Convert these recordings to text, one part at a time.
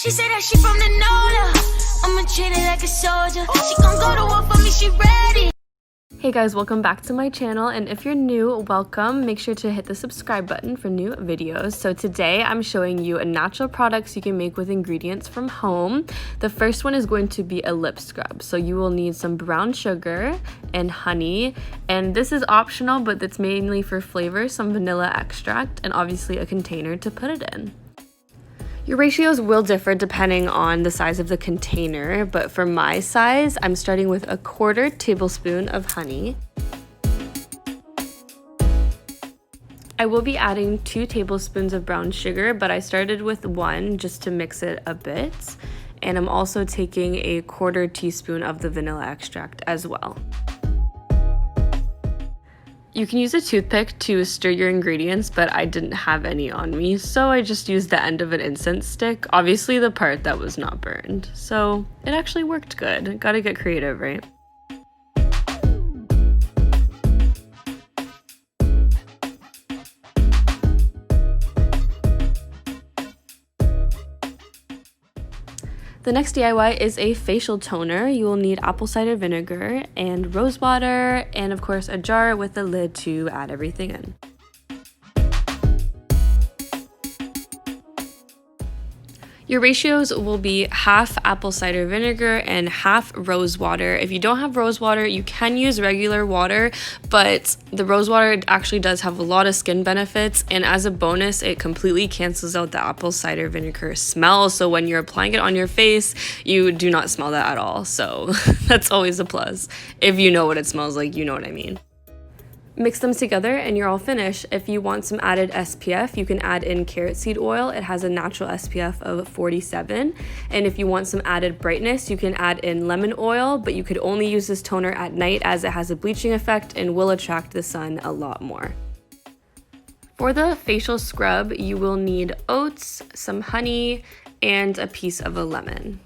She said that she from the NOLA. I'ma treat her like a soldier. She gon' go to war for me, she ready. Hey guys, welcome back to my channel, and if you're new, welcome. Make sure to hit the subscribe button for new videos. So today I'm showing you natural products you can make with ingredients from home. The first one is going to be a lip scrub. So you will need some brown sugar and honey, and this is optional, but it's mainly for flavor, some vanilla extract, and obviously a container to put it in. Your ratios will differ depending on the size of the container, but for my size, I'm starting with a 1/4 tablespoon of honey. I will be adding 2 tablespoons of brown sugar, but I started with 1 just to mix it a bit. And I'm also taking a 1/4 teaspoon of the vanilla extract as well. You can use a toothpick to stir your ingredients, but I didn't have any on me, so I just used the end of an incense stick, obviously the part that was not burned. So it actually worked good. Gotta get creative, right? The next DIY is a facial toner. You will need apple cider vinegar and rose water, and of course a jar with a lid to add everything in. Your ratios will be half apple cider vinegar and half rose water. If you don't have rose water, you can use regular water, but the rose water actually does have a lot of skin benefits, and as a bonus, it completely cancels out the apple cider vinegar smell. So when you're applying it on your face, you do not smell that at all. So that's always a plus. If you know what it smells like, you know what I mean. Mix them together and you're all finished. If you want some added SPF, you can add in carrot seed oil. It has a natural SPF of 47. And if you want some added brightness, you can add in lemon oil, but you could only use this toner at night as it has a bleaching effect and will attract the sun a lot more. For the facial scrub, you will need oats, some honey, and a piece of a lemon.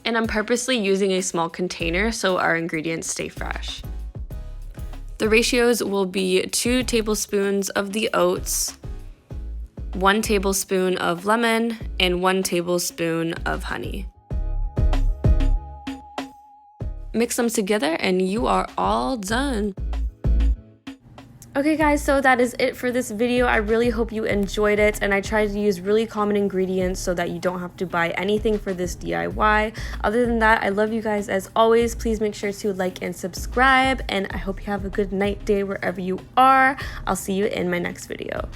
And I'm purposely using a small container so our ingredients stay fresh. The ratios will be 2 tablespoons of the oats, 1 tablespoon of lemon, and 1 tablespoon of honey. Mix them together and you are all done. Okay guys, so that is it for this video. I really hope you enjoyed it, and I tried to use really common ingredients so that you don't have to buy anything for this DIY. Other than that, I love you guys as always. Please make sure to like and subscribe, and I hope you have a good night, day, wherever you are. I'll see you in my next video.